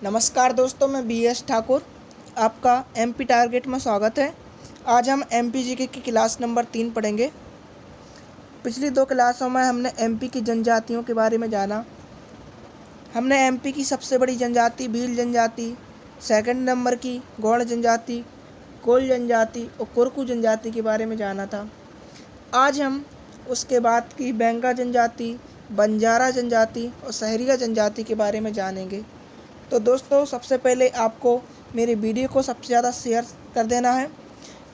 नमस्कार दोस्तों, मैं BS ठाकुर आपका MP टारगेट में स्वागत है। आज हम MP जीके की क्लास नंबर 3 पढ़ेंगे। पिछली 2 क्लासों में हमने MP की जनजातियों के बारे में जाना। हमने MP की सबसे बड़ी जनजाति भील जनजाति, सेकंड नंबर की गौड़ जनजाति, कोल जनजाति और कुरकू जनजाति के बारे में जाना था। आज हम उसके बाद की बेंगा जनजाति, बंजारा जनजाति और सहरिया जनजाति के बारे में जानेंगे। तो दोस्तों, सबसे पहले आपको मेरे वीडियो को सबसे ज़्यादा शेयर कर देना है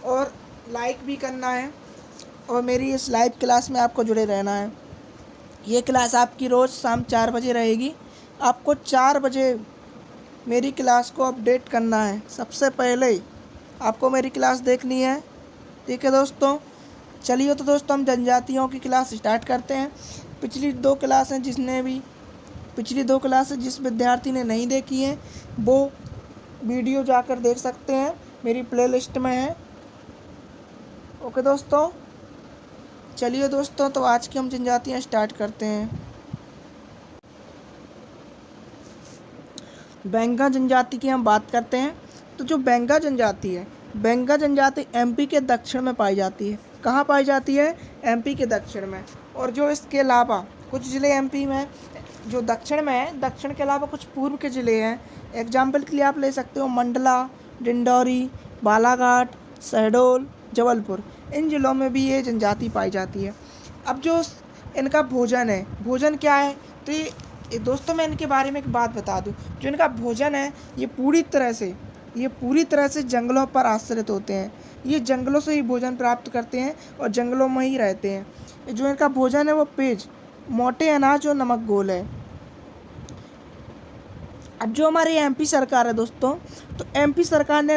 और लाइक भी करना है और मेरी इस लाइव क्लास में आपको जुड़े रहना है। ये क्लास आपकी रोज़ शाम 4 बजे रहेगी। आपको 4 बजे मेरी क्लास को अपडेट करना है। सबसे पहले आपको मेरी क्लास देखनी है, ठीक है दोस्तों। चलिए तो दोस्तों, हम जनजातियों की क्लास स्टार्ट करते हैं। पिछली 2 क्लासें जिस विद्यार्थी ने नहीं देखी हैं वो वीडियो जाकर देख सकते हैं, मेरी प्लेलिस्ट में है। ओके दोस्तों, चलिए दोस्तों, तो आज की हम जनजातियाँ स्टार्ट करते हैं। बेंगा जनजाति की हम बात करते हैं। तो जो बेंगा जनजाति है, बेंगा जनजाति MP के दक्षिण में पाई जाती है। कहाँ पाई जाती है? MP के दक्षिण में। और जो इसके अलावा कुछ ज़िले MP में जो दक्षिण में है, दक्षिण के अलावा कुछ पूर्व के ज़िले हैं। एग्जाम्पल के लिए आप ले सकते हो मंडला, डिंडौरी, बालाघाट, शहडोल, जबलपुर। इन ज़िलों में भी ये जनजाति पाई जाती है। अब जो इनका भोजन है, भोजन क्या है? तो ये दोस्तों, मैं इनके बारे में एक बात बता दूं। जो इनका भोजन है, ये पूरी तरह से जंगलों पर आश्रित होते हैं। ये जंगलों से ही भोजन प्राप्त करते हैं और जंगलों में ही रहते हैं। जो इनका भोजन है वो पेज, मोटे अनाज और नमक घोल है। अब जो हमारी MP सरकार है दोस्तों, तो MP सरकार ने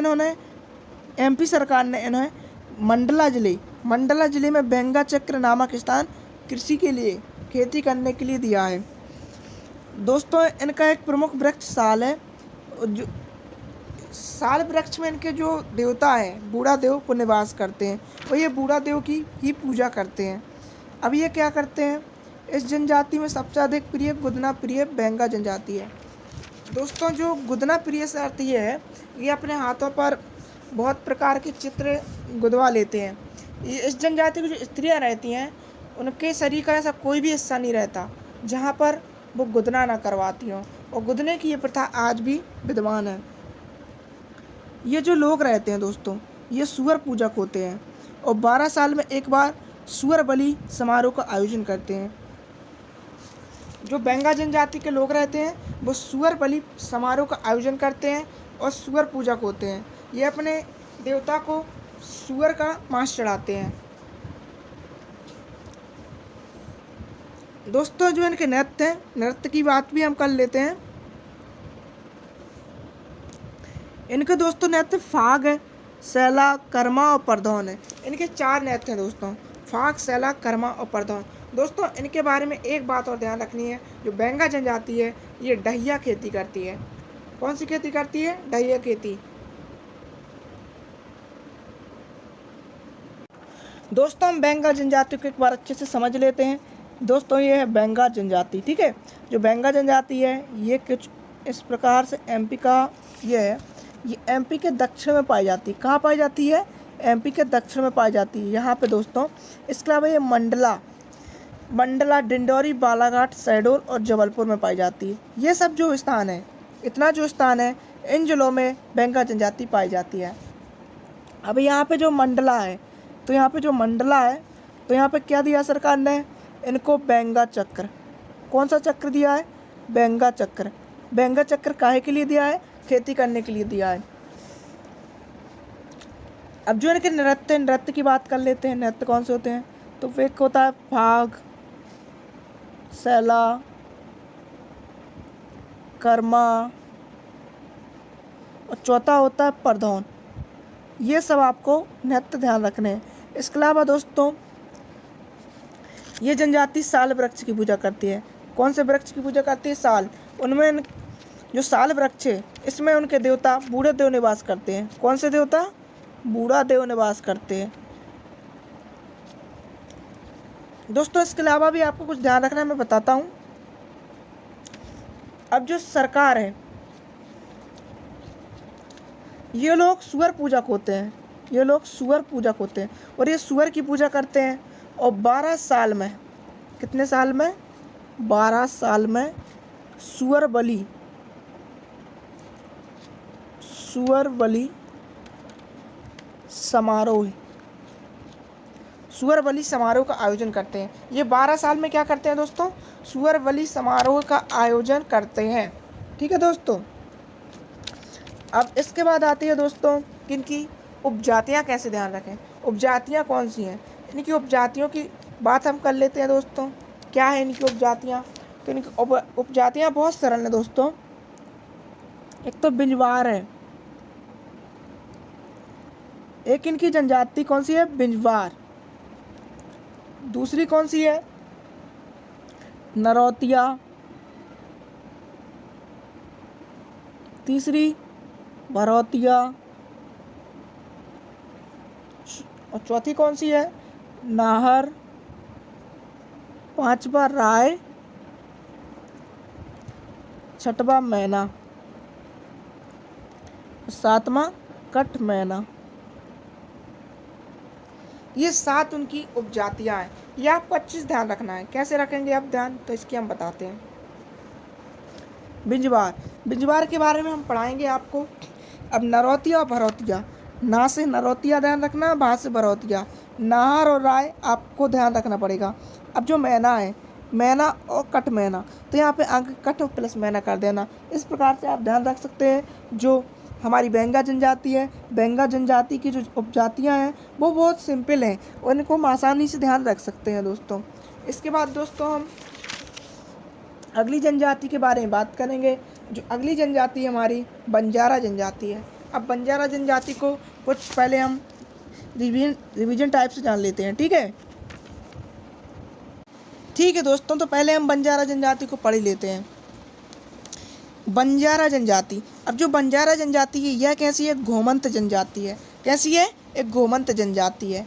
इन्हें मंडला ज़िले में बेंगा चक्र नामक स्थान कृषि के लिए, खेती करने के लिए दिया है। दोस्तों, इनका एक प्रमुख वृक्ष साल है। जो साल वृक्ष में इनके जो देवता हैं, बूढ़ा देव को निवास करते हैं और ये बूढ़ा देव की ही पूजा करते हैं। अब ये क्या करते हैं? इस जनजाति में सबसे अधिक प्रिय गुदना प्रिय बेंगा जनजाति है। दोस्तों, जो गुदना प्रिय से अर्थ ये है, ये अपने हाथों पर बहुत प्रकार के चित्र गुदवा लेते हैं। ये इस जनजाति की जो स्त्रियां रहती हैं, उनके शरीर का ऐसा कोई भी हिस्सा नहीं रहता जहाँ पर वो गुदना ना करवाती हों, और गुदने की ये प्रथा आज भी विद्यमान है। ये जो लोग रहते हैं दोस्तों, ये सूअर पूजक होते हैं और 12 साल में एक बार सूअर बलि समारोह का आयोजन करते हैं। जो बेंगा जनजाति के लोग रहते हैं वो सूअर बलि समारोह का आयोजन करते हैं और सूअर पूजक होते हैं। ये अपने देवता को सूअर का मांस चढ़ाते हैं। दोस्तों, जो इनके नृत्य हैं, नृत्य की बात भी हम कर लेते हैं। इनके दोस्तों नृत्य फाग है, सैला, कर्मा और परधौन है। इनके 4 नृत्य हैं दोस्तों, फाग, सैला, कर्मा और परधौन। दोस्तों, इनके बारे में एक बात और ध्यान रखनी है। जो बेंगा जनजाति है, ये डहिया खेती करती है। कौन सी खेती करती है? डहिया खेती। दोस्तों, हम बेंगा जनजाति को एक बार अच्छे से समझ लेते हैं। दोस्तों, ये है बेंगा जनजाति, ठीक है। जो बेंगा जनजाति है, ये कुछ इस प्रकार से MP का ये है। ये MP के दक्षिण में पाई जाती है। कहाँ पाई जाती है? MP के दक्षिण में पाई जाती है, यहाँ पे दोस्तों। इसके अलावा ये मंडला, डिंडौरी, बालाघाट, शहडोल और जबलपुर में पाई जाती है। ये सब जो स्थान है, जो स्थान है, इन जिलों में बेंगा जनजाति पाई जाती है। अब यहाँ पे जो मंडला है, तो यहाँ पे क्या दिया सरकार ने? इनको बेंगा चक्र। कौन सा चक्र दिया है? बेंगा चक्र। बेंगा चक्र काहे के लिए दिया है? खेती करने के लिए दिया है। अब जो इनके नृत्य की बात कर लेते हैं। नृत्य कौन से होते हैं? तो एक होता है फाग, सैला, कर्मा और चौथा होता है परधौन। ये सब आपको नृत्य ध्यान रखने हैं। इसके अलावा दोस्तों, ये जनजाति साल वृक्ष की पूजा करती है। कौन से वृक्ष की पूजा करती है? साल। उनमें जो साल वृक्ष है, इसमें उनके देवता बूढ़े देव निवास करते हैं। कौन से देवता? बूढ़ा देव निवास करते हैं। दोस्तों, इसके अलावा भी आपको कुछ ध्यान रखना है, मैं बताता हूँ। अब जो सरकार है, ये लोग सूअर पूजक होते हैं, ये लोग सूअर पूजक होते हैं और ये सूअर की पूजा करते हैं। और 12 साल में, कितने साल में, 12 साल में सूअर बलि, सूअर बलि समारोह, सूअर बलि समारोह का आयोजन करते हैं। ये 12 साल में क्या करते हैं दोस्तों, सूअर बलि समारोह का आयोजन करते हैं। ठीक है दोस्तों। अब इसके बाद आती है दोस्तों किनकी उपजातियाँ कैसे ध्यान रखें, उपजातियाँ कौन सी हैं। इनकी उपजातियों की बात हम कर लेते हैं दोस्तों। क्या है इनकी उपजातियाँ, तो इनकी उपजातियाँ बहुत सरल हैं दोस्तों। एक तो बिंजवार है, एक इनकी जनजाति कौन सी है, बिंजवार। दूसरी कौन सी है, नरौतिया। तीसरी भरौतिया और चौथी कौन सी है, नाहर। पांचवा राय, छठवा मैना, सातवां कट मैना। ये 7 उनकी उपजातियां हैं। ये आपको अच्छे से ध्यान रखना है। कैसे रखेंगे आप ध्यान, तो इसकी हम बताते हैं। बिंजवार, बिंजवार के बारे में हम पढ़ाएंगे आपको। अब नरौतिया और भरौतिया, ना से नरौतिया ध्यान रखना, भा से भरौतिया। नाहर और राय आपको ध्यान रखना पड़ेगा। अब जो मैना है, मैना और कट मैना, तो यहाँ पे आगे कट प्लस मैना कर देना। इस प्रकार से आप ध्यान रख सकते हैं। जो हमारी बेंगा जनजाति है, बेंगा जनजाति की जो उपजातियाँ हैं वो बहुत सिंपल हैं और इनको हम आसानी से ध्यान रख सकते हैं दोस्तों। इसके बाद दोस्तों हम अगली जनजाति के बारे में बात करेंगे। जो अगली जनजाति हमारी बंजारा जनजाति है। अब बंजारा जनजाति को कुछ पहले हम रिवीजन टाइप से जान लेते हैं। ठीक है दोस्तों, तो पहले हम बंजारा जनजाति को पढ़ ही लेते हैं। बंजारा जनजाति, अब जो बंजारा जनजाति है यह कैसी है, घोमंत जनजाति है। कैसी है, एक घोमंत जनजाति है।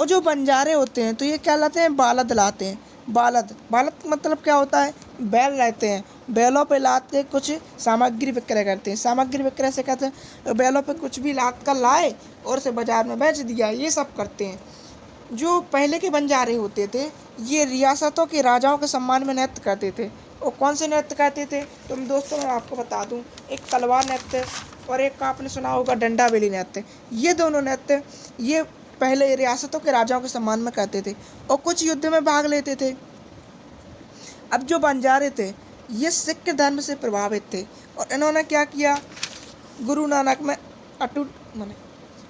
और जो बंजारे होते हैं तो ये क्या लाते हैं, बालद लाते हैं। बालद, बालद का मतलब क्या होता है, बैल रहते हैं, बैलों पे लाद के कुछ सामग्री विक्रय करते हैं। सामग्री विक्रय से कहते हैं बैलों पे कुछ भी लाद कर लाए और उसे बाजार में बेच दिया, ये सब करते हैं। जो पहले के बंजारे होते थे ये रियासतों के राजाओं के सम्मान में नृत्य करते थे। और कौन से नृत्य करते थे, तो दोस्तों मैं आपको बता दूं, एक तलवार नृत्य और एक का आपने सुना होगा डंडा बेली नृत्य। ये दोनों नृत्य ये पहले रियासतों के राजाओं के सम्मान में करते थे और कुछ युद्ध में भाग लेते थे। अब जो बंजारे थे ये सिख धर्म से प्रभावित थे और इन्होंने क्या किया, गुरु नानक में अटूट माने,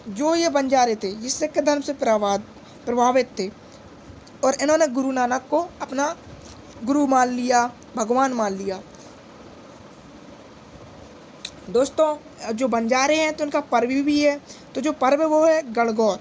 जो ये बंजारे थे ये सिख धर्म से प्रभावित थे और इन्होंने गुरु नानक को अपना गुरु मान लिया, भगवान मान लिया। दोस्तों जो बंजारे हैं तो उनका पर्व भी है, तो जो पर्व वो है गणगौर।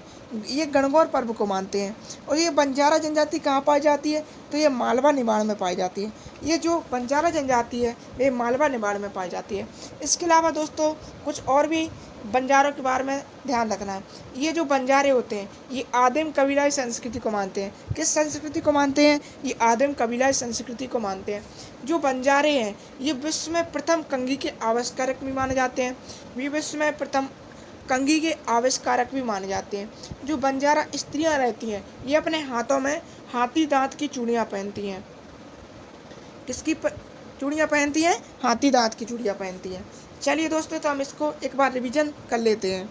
ये गणगौर पर्व को मानते हैं। और ये बंजारा जनजाति कहाँ पाई जाती है, तो ये मालवा निमाड़ में पाई जाती है। ये जो बंजारा जनजाति है ये मालवा निमाड़ में पाई जाती है। इसके अलावा दोस्तों कुछ और भी बंजारों के बारे में ध्यान रखना है। ये जो बंजारे होते हैं ये आदिम कबीलाई संस्कृति को मानते हैं। किस संस्कृति को मानते हैं, ये आदिम कबीलाई संस्कृति को मानते हैं। जो बंजारे हैं ये विश्व में प्रथम कंघी के आविष्कारक भी माने जाते हैं। ये विश्व में प्रथम कंघी के आविष्कारक भी माने जाते हैं। जो बंजारा स्त्रियां रहती हैं ये अपने हाथों में हाथी दांत की चूड़ियाँ पहनती हैं। किसकी चूड़ियाँ पहनती हैं, हाथी दांत की चूड़ियाँ पहनती हैं। चलिए दोस्तों, तो हम इसको एक बार रिवीजन कर लेते हैं।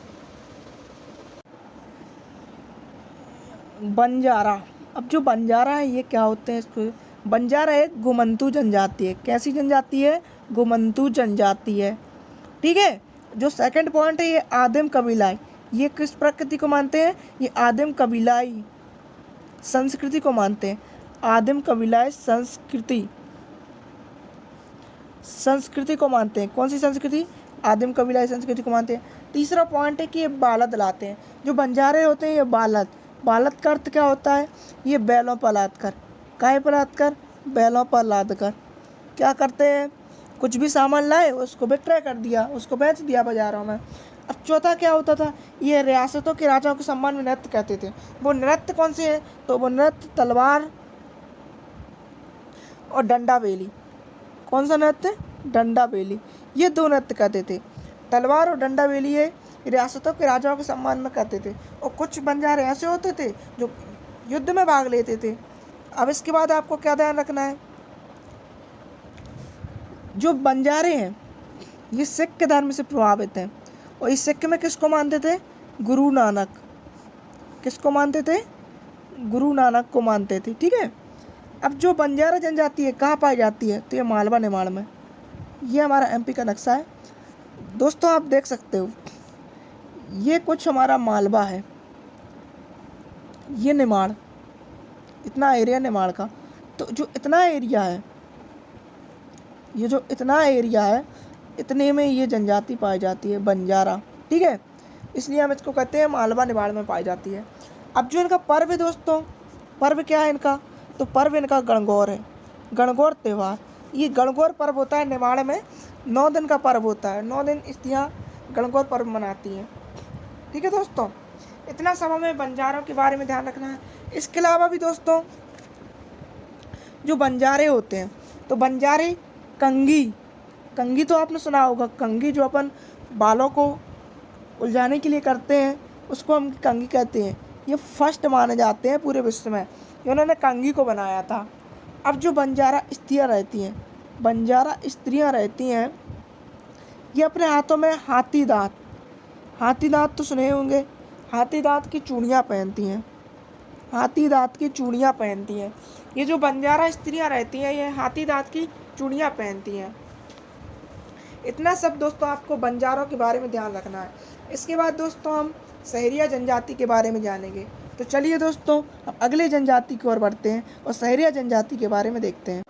बंजारा, अब जो बंजारा है ये क्या होते हैं, इसको बंजारा एक घुमंतू जनजाति है। कैसी जनजाति है, घुमंतू जनजाति है। ठीक है। जो सेकंड पॉइंट है ये आदिम कबीलाई, ये किस प्रकृति को मानते हैं, ये आदिम कबीलाई संस्कृति को मानते हैं। आदिम कबीलाई संस्कृति को मानते हैं। कौन सी संस्कृति, आदिम कबीलाई संस्कृति को मानते हैं। तीसरा पॉइंट है कि ये बालद लाते हैं। जो बंजारे होते हैं ये बालद, बालद का अर्थ क्या होता है, ये बैलों पर लाद कर, काहे पर लाद कर, बैलों पर लाद कर क्या करते हैं, कुछ भी सामान लाए उसको विक्रय कर दिया, उसको बेच दिया बाजारों में। अब चौथा क्या होता था, ये रियासतों के राजाओं के सम्मान में नृत्य करते थे। वो नृत्य कौन से हैं, तो वो नृत्य तलवार और डंडा बेली। कौन सा नृत्य, डंडा बेली, ये दो नृत्य करते थे। तलवार और डंडा भी लिए रियासतों के राजाओं के सम्मान में करते थे। और कुछ बंजारे ऐसे होते थे जो युद्ध में भाग लेते थे। अब इसके बाद आपको क्या ध्यान रखना है, जो बंजारे हैं ये सिख धर्म से प्रभावित हैं। और इस सिख में किसको मानते थे? गुरु नानक। किसको मानते थे? गुरु नानक को मानते थे। ठीक है। अब जो बंजारा जनजाति है कहाँ पाई जाती है? तो ये मालवा निमाड़ में। ये हमारा एमपी का नक्शा है दोस्तों, आप देख सकते हो। ये कुछ हमारा मालवा है, ये निमाड़, इतना एरिया निमाड़ का। तो जो इतना एरिया है, ये जो इतना एरिया है, इतने में ये जनजाति पाई जाती है बंजारा। ठीक है, इसलिए हम इसको कहते हैं मालवा निमाड़ में पाई जाती है। अब जो इनका पर्व है दोस्तों, पर्व क्या है इनका? तो पर्व इनका गणगौर है, गणगौर त्यौहार। ये गणगौर पर्व होता है निमाड़ में, 9 दिन का पर्व होता है। 9 दिन स्त्रियाँ गणगौर पर्व मनाती हैं। ठीक है दोस्तों, इतना सब हमें बंजारों के बारे में ध्यान रखना है। इसके अलावा भी दोस्तों जो बंजारे होते हैं, तो बंजारे कंघी, कंघी तो आपने सुना होगा, कंघी जो अपन बालों को उलझाने के लिए करते हैं उसको हम कंघी कहते हैं। ये फर्स्ट माने जाते हैं पूरे विश्व में, इन्होंने कंघी को बनाया था। अब जो बंजारा स्त्रियाँ रहती हैं, बंजारा स्त्रियाँ रहती हैं, ये अपने हाथों में हाथी दांत, हाथी दांत तो सुने होंगे, हाथी दांत की चूड़ियाँ पहनती हैं, हाथी दांत की चूड़ियाँ पहनती हैं। ये जो बंजारा स्त्रियाँ रहती हैं ये हाथी दांत की चूड़ियाँ पहनती हैं। इतना सब दोस्तों आपको बंजारों के बारे में ध्यान रखना है। इसके बाद दोस्तों हम सहरिया जनजाति के बारे में जानेंगे। तो चलिए दोस्तों हम अगले जनजाति की ओर बढ़ते हैं और सहरिया जनजाति के बारे में देखते हैं।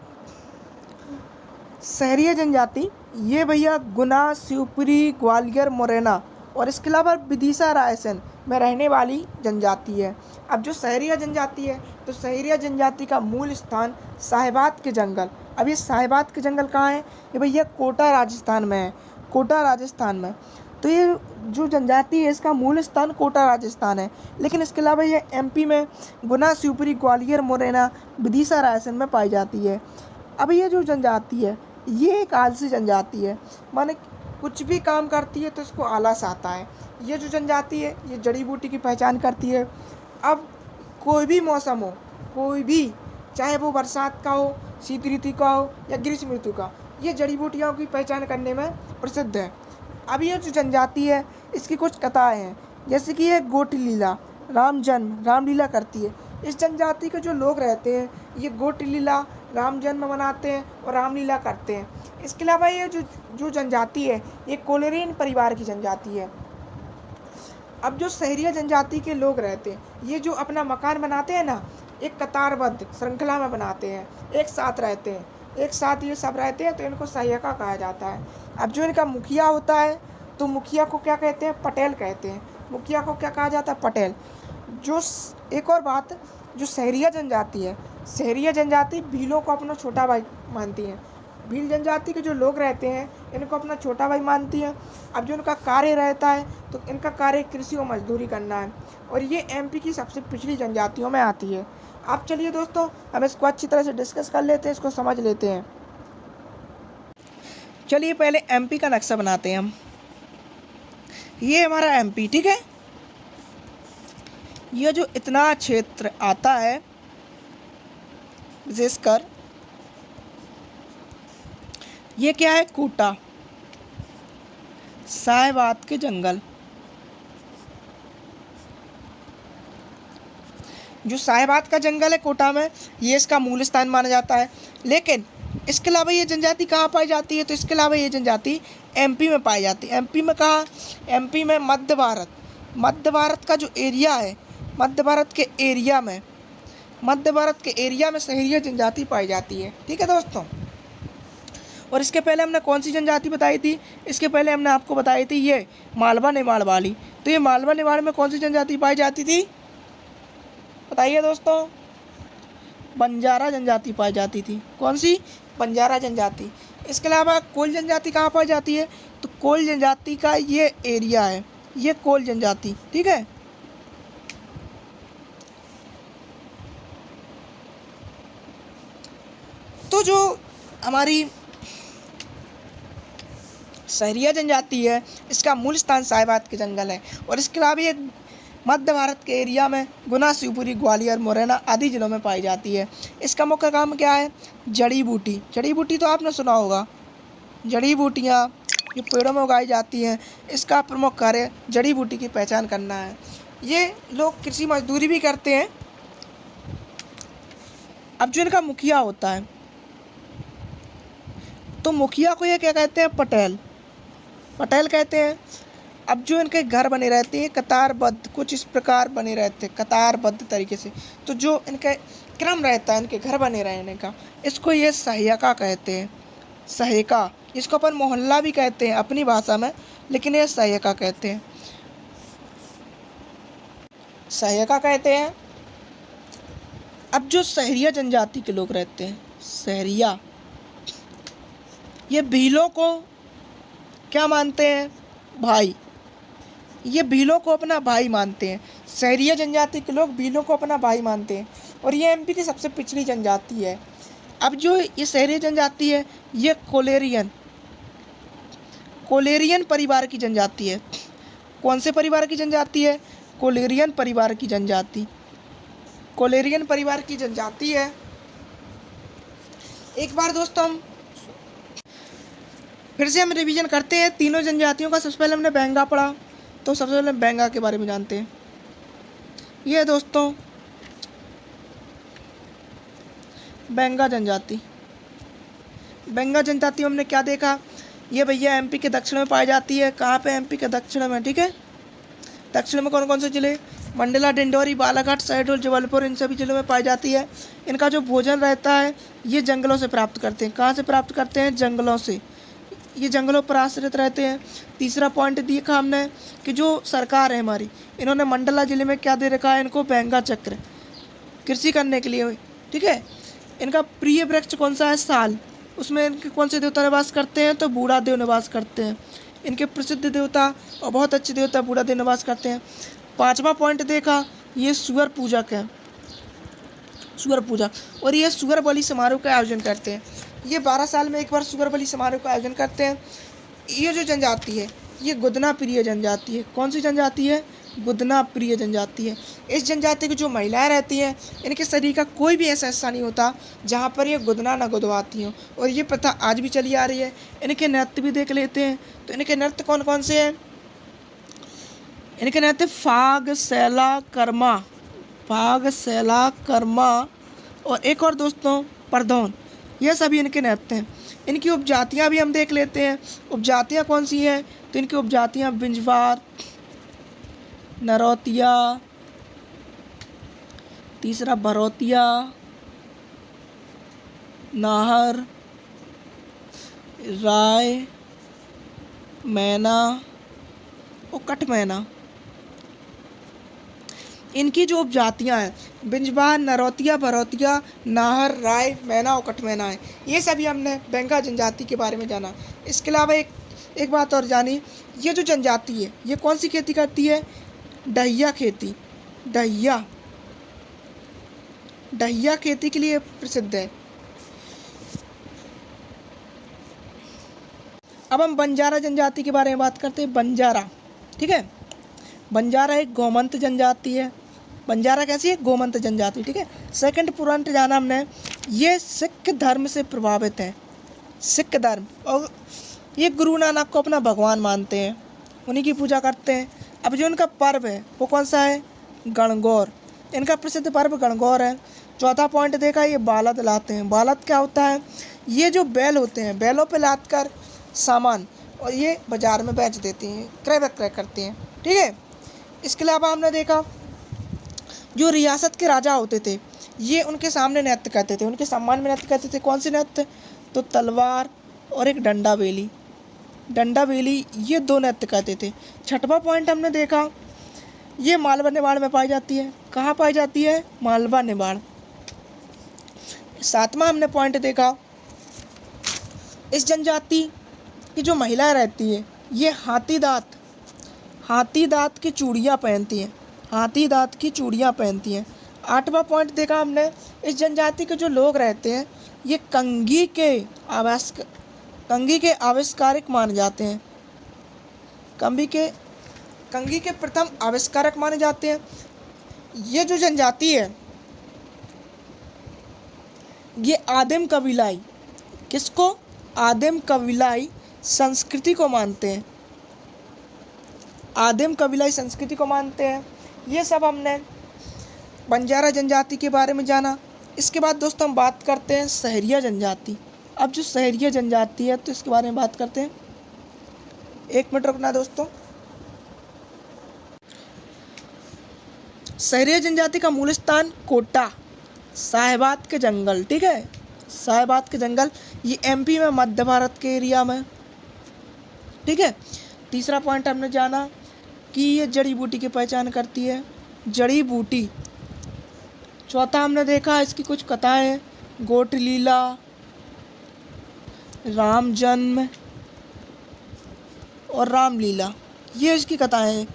सहरिया जनजाति ये भैया गुना, शिवपुरी, ग्वालियर, मुरैना और इसके अलावा विदिशा रायसेन में रहने वाली जनजाति है। अब जो सहरिया जनजाति है, तो सहरिया जनजाति का मूल स्थान साहिबात के जंगल। अब ये साहिबात के जंगल कहाँ है? ये भैया कोटा राजस्थान में है, कोटा राजस्थान में। तो ये जो जनजाति है इसका मूल स्थान कोटा राजस्थान है, लेकिन इसके अलावा ये एमपी में गुना, शिवपुरी, ग्वालियर, मुरैना, विदिशा रायसेन में पाई जाती है। अब ये जो जनजाति है ये एक आलसी जनजाति है, माने कुछ भी काम करती है तो इसको आलस आता है। ये जो जनजाति है ये जड़ी बूटी की पहचान करती है। अब कोई भी मौसम हो, कोई भी, चाहे वो बरसात का हो, शीत ऋतु का हो या ग्रीष्म ऋतु का, ये जड़ी बूटियों की पहचान करने में प्रसिद्ध है। अब ये जो जनजाति है इसकी कुछ कथाएँ हैं, जैसे कि ये गोट लीला, राम जन्म, रामलीला करती है। इस जनजाति के जो लोग रहते हैं ये गोट लीला, राम जन्म मनाते हैं और रामलीला करते हैं। इसके अलावा ये जो जनजाति है ये कोलेरियन परिवार की जनजाति है। अब जो सहरिया जनजाति के लोग रहते हैं ये जो अपना मकान बनाते हैं ना, एक कतारबद्ध श्रृंखला में बनाते हैं, एक साथ रहते हैं, एक साथ ये सब रहते हैं, तो इनको सहायका कहा जाता है। अब जो इनका मुखिया होता है तो मुखिया को क्या कहते हैं? पटेल कहते हैं। मुखिया को क्या कहा जाता है? पटेल। जो एक और बात, जो सहरिया जनजाति है, सहरिया जनजाति भीलों को अपना छोटा भाई मानती है। भील जनजाति के जो लोग रहते हैं इनको अपना छोटा भाई मानती है। अब जो इनका कार्य रहता है तो इनका कार्य कृषि और मजदूरी करना है, और ये एमपी की सबसे पिछड़ी जनजातियों में आती है। अब चलिए दोस्तों हम इसको अच्छी तरह से डिस्कस कर लेते हैं, इसको समझ लेते हैं। चलिए पहले एमपी का नक्शा बनाते हैं हम। ये हमारा एमपी, ठीक है। ये जो इतना क्षेत्र आता है, विशेषकर ये क्या है? कोटा, साहिबात के जंगल। जो साहिबात का जंगल है कोटा में, ये इसका मूल स्थान माना जाता है। लेकिन इसके अलावा ये जनजाति कहाँ पाई जाती है? तो इसके अलावा ये जनजाति एमपी में पाई जाती है। एमपी में कहाँ? एमपी में मध्य भारत, मध्य भारत का जो एरिया है, मध्य भारत के एरिया में, मध्य भारत के एरिया में सहरिया जनजाति पाई जाती है। ठीक है दोस्तों। और इसके पहले हमने कौन सी जनजाति बताई थी? इसके पहले हमने आपको बताई थी ये मालवा निमाड़ वाली। तो ये मालवा निमाड़ में कौन सी जनजाति पाई जाती थी? बताइए दोस्तों। बंजारा जनजाति पाई जाती थी। कौन सी? बंजारा जनजाति। इसके अलावा कोल जनजाति कहाँ पाई जाती है? तो कोल जनजाति का ये एरिया है, ये कोल जनजाति। ठीक है। तो जो हमारी सहरिया जनजाति है इसका मूल स्थान साहिबाद के जंगल है। और इसके अलावा ये मध्य भारत के एरिया में गुना, शिवपुरी, ग्वालियर, मुरैना आदि जिलों में पाई जाती है। इसका मुख्य काम क्या है? जड़ी बूटी। जड़ी बूटी तो आपने सुना होगा, जड़ी बूटियाँ जो पेड़ों में उगाई जाती हैं, इसका प्रमुख कार्य जड़ी बूटी की पहचान करना है। ये लोग कृषि मजदूरी भी करते हैं। अब जो इनका मुखिया होता है, तो मुखिया को ये क्या कहते हैं? पटेल। पटेल कहते हैं। अब जो इनके घर बने रहते हैं कतारबद्ध, कुछ इस प्रकार बने रहते हैं कतारबद्ध तरीके से। तो जो इनका क्रम रहता है इनके घर बने रहने का, इसको ये सहायका कहते हैं। सहायका, इसको अपन मोहल्ला भी कहते हैं अपनी भाषा में, लेकिन ये सहायका कहते हैं। सहायका कहते हैं। अब जो सहरिया जनजाति के लोग रहते हैं, सहरिया, ये भीलों को क्या मानते हैं? भाई। ये भीलों को अपना भाई मानते हैं। सहरिया जनजाति के लोग भीलों को अपना भाई मानते हैं। और ये एमपी की सबसे पिछड़ी जनजाति है। अब जो ये सहरिया जनजाति है, ये कोलेरियन परिवार की जनजाति है। कौन से परिवार की जनजाति है? कोलेरियन परिवार की जनजाति। कोलेरियन परिवार की जनजाति है। एक बार दोस्तों फिर से हम रिवीजन करते हैं तीनों जनजातियों का। सबसे पहले हमने बेंगा पढ़ा, तो सबसे पहले बेंगा के बारे में जानते हैं। ये दोस्तों बेंगा जनजाति। बेंगा जनजाति में हमने क्या देखा? ये भैया एमपी के दक्षिण में पाई जाती है। कहाँ पे? एमपी के दक्षिण में, ठीक है। दक्षिण में कौन कौन से जिले? मंडला, डिंडोरी, बालाघाट, शहडोल, जबलपुर, इन सभी जिलों में पाई जाती है। इनका जो भोजन रहता है ये जंगलों से प्राप्त करते हैं। कहाँ से प्राप्त करते हैं? जंगलों से। ये जंगलों पर आश्रित रहते हैं। तीसरा पॉइंट देखा हमने कि जो सरकार है हमारी, इन्होंने मंडला जिले में क्या दे रखा है? इनको बेंगा चक्र कृषि करने के लिए, ठीक है। इनका प्रिय वृक्ष कौन सा है? साल। उसमें इनके कौन से देवता निवास करते हैं? तो बूढ़ा देव निवास करते हैं। इनके प्रसिद्ध देवता और बहुत अच्छे देवता बूढ़ा देव निवास करते हैं। पांचवा पॉइंट देखा, ये सुअर पूजक है, सुअर पूजा। और ये सुअर बलि समारोह का आयोजन करते हैं। ये 12 साल में एक बार सुअर बलि समारोह का आयोजन करते हैं। ये जो जनजाति है ये गुदना प्रिय जनजाति है। कौन सी जनजाति है? गुदना प्रिय जनजाति है। इस जनजाति की जो महिलाएं रहती हैं, इनके शरीर का कोई भी ऐसा हिस्सा नहीं होता जहाँ पर ये गुदना न गुदवाती हों। और ये प्रथा आज भी चली आ रही है। इनके नृत्य भी देख लेते हैं। तो इनके नृत्य कौन कौन से हैं? इनके नृत्य फाग, सैला, कर्मा, फाग, सैला, कर्मा और एक और दोस्तों परधौन, यह सभी इनके नृत्य हैं। इनकी उपजातियाँ भी हम देख लेते हैं। उपजातियाँ कौन सी हैं? तो इनकी उपजातियाँ बिंजवार, नरौतिया, तीसरा भरौतिया, नाहर, राय, मैना और कटमैना। इनकी जो उपजातियाँ हैं बिंजवार, नरौतिया, भरौतिया, नाहर, राय, मैना और कटमैना है। ये सभी हमने बेंगा जनजाति के बारे में जाना। इसके अलावा एक बात और जानी, ये जो जनजाति है ये कौन सी खेती करती है? डहिया खेती। डहिया खेती के लिए प्रसिद्ध है। अब हम बंजारा जनजाति के बारे में बात करते हैं। बंजारा, ठीक है। बंजारा एक गोमंत जनजाति है। बंजारा कैसी है? गोमंत जनजाति, ठीक है। सेकंड पॉइंट जाना हमने, ये सिख धर्म से प्रभावित है। सिख धर्म, और ये गुरु नानक को अपना भगवान मानते हैं, उन्हीं की पूजा करते हैं। अब जो इनका पर्व है वो कौन सा है? गणगौर। इनका प्रसिद्ध पर्व गणगौर है। चौथा पॉइंट देखा, ये बालद लाते हैं। बालद क्या होता है? ये जो बैल होते हैं, बैलों पे लाद कर सामान और ये बाज़ार में बेच देते हैं, क्रय विक्रय करते हैं, ठीक है। इसके अलावा हमने देखा जो रियासत के राजा होते थे ये उनके सामने नृत्य करते थे, उनके सम्मान में नृत्य करते थे। कौन से नृत्य? तो तलवार और एक डंडा बेली। डंडा बेली, ये दो नृत्य करते थे। छठवां पॉइंट हमने देखा, ये मालवा निमाड़ में पाई जाती है। कहाँ पाई जाती है? मालवा निमाड़। सातवां हमने पॉइंट देखा, इस जनजाति की जो महिलाएं रहती है ये हाथी दांत की चूड़ियाँ पहनती हैं। हाथी दांत की चूड़ियाँ पहनती हैं। आठवां पॉइंट देखा हमने, इस जनजाति के जो लोग रहते हैं ये कंघी के आविष्कारक माने जाते हैं। कंघी के प्रथम आविष्कारक माने जाते हैं। ये जो जनजाति है ये आदिम कबीलाई, किसको? आदिम कबीलाई संस्कृति को मानते हैं, आदिम कबीलाई संस्कृति को मानते हैं। ये सब हमने बंजारा जनजाति के बारे में जाना। इसके बाद दोस्तों हम बात करते हैं सहरिया जनजाति। अब जो सहरिया जनजाति है तो इसके बारे में बात करते हैं। 1 मिनट रुकना दोस्तों। सहरिया जनजाति का मूल स्थान कोटा, साहिबाद के जंगल, ठीक है, साहिबाद के जंगल, ये एमपी में, मध्य भारत के एरिया में, ठीक है। तीसरा पॉइंट हमने जाना कि ये जड़ी बूटी की पहचान करती है, जड़ी बूटी। चौथा हमने देखा इसकी कुछ कथाएं, गोट लीला, राम जन्म और रामलीला, ये इसकी कथाएं हैं,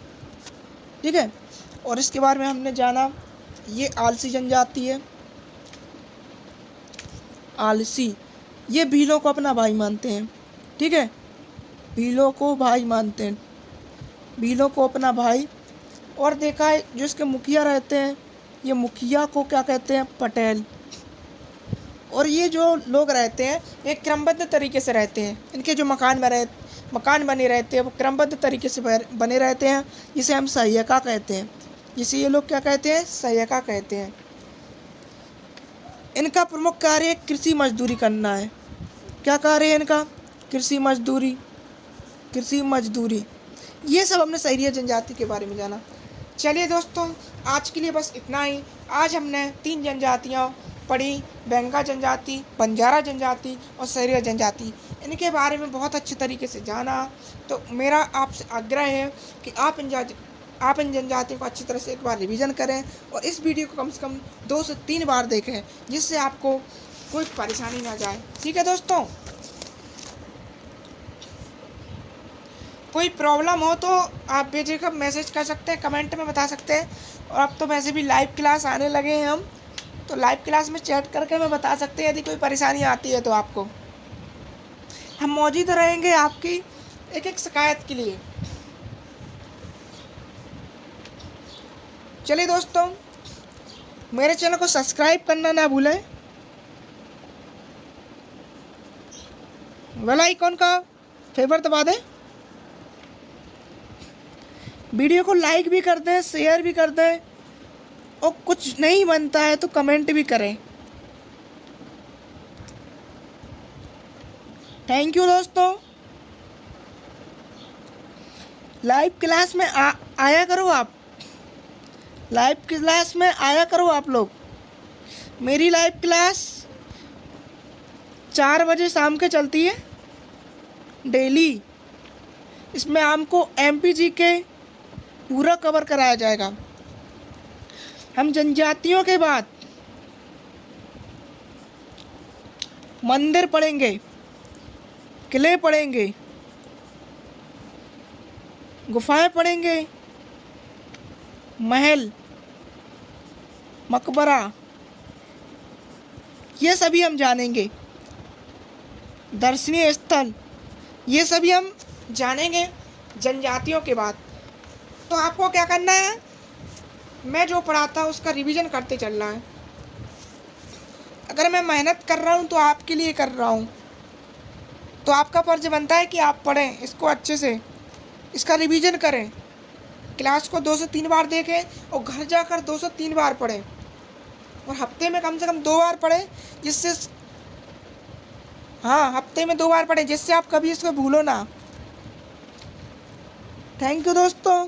ठीक है। और इसके बारे में हमने जाना ये आलसी जनजाति है, आलसी, ये भीलों को अपना भाई मानते हैं, ठीक है, भीलों को भाई मानते हैं, भीलों को अपना भाई। और देखा है जो इसके मुखिया रहते हैं, ये मुखिया को क्या कहते हैं? पटेल। और ये जो लोग रहते हैं ये क्रमबद्ध तरीके से रहते हैं, इनके जो मकान बने रहते हैं वो क्रमबद्ध तरीके से बने रहते हैं, जिसे हम सहायिका कहते हैं, जिसे ये लोग क्या कहते हैं? सहायिका कहते हैं। इनका प्रमुख कार्य कृषि मजदूरी करना है। क्या कार्य है इनका? कृषि मजदूरी। ये सब हमने सहरिया जनजाति के बारे में जाना। चलिए दोस्तों आज के लिए बस इतना ही। आज हमने 3 जनजातियाँ पढ़ी, बेंगा जनजाति, बंजारा जनजाति और सहरिया जनजाति। इनके बारे में बहुत अच्छे तरीके से जाना। तो मेरा आपसे आग्रह है कि आप इन जनजातियों को अच्छी तरह से एक बार रिवीजन करें और इस वीडियो को कम से कम 2 से 3 बार देखें, जिससे आपको कोई परेशानी ना जाए, ठीक है दोस्तों। कोई प्रॉब्लम हो तो आप बेझिझक मैसेज कर सकते हैं, कमेंट में बता सकते हैं। और अब तो वैसे भी लाइव क्लास आने लगे हैं हम, तो लाइव क्लास में चैट करके हमें बता सकते हैं यदि कोई परेशानी आती है तो आपको। हम मौजूद रहेंगे आपकी एक शिकायत के लिए। चलिए दोस्तों मेरे चैनल को सब्सक्राइब करना ना भूलें, बेल आइकॉन का फेवर दबा दें, वीडियो को लाइक भी कर दें, शेयर भी कर दें, और कुछ नहीं बनता है तो कमेंट भी करें। थैंक यू दोस्तों। लाइव क्लास में आया करो आप, लाइव क्लास में आया करो आप लोग। मेरी लाइव क्लास 4 बजे शाम के चलती है डेली। इसमें आपको एमपीजी के पूरा कवर कराया जाएगा। हम जनजातियों के बाद मंदिर पढ़ेंगे, किले पढ़ेंगे, गुफाएं पढ़ेंगे, महल, मकबरा, ये सभी हम जानेंगे, दर्शनीय स्थल, ये सभी हम जानेंगे जनजातियों के बाद। तो आपको क्या करना है? मैं जो पढ़ाता हूँ उसका रिवीजन करते चलना है। अगर मैं मेहनत कर रहा हूँ तो आपके लिए कर रहा हूँ, तो आपका फर्ज बनता है कि आप पढ़ें इसको अच्छे से, इसका रिवीजन करें, क्लास को 2 से 3 बार देखें और घर जाकर 2 से 3 बार पढ़ें, और हफ्ते में कम से कम 2 बार पढ़ें, जिससे हफ्ते में 2 बार पढ़ें, जिससे आप कभी इसको भूलो ना। थैंक यू दोस्तों।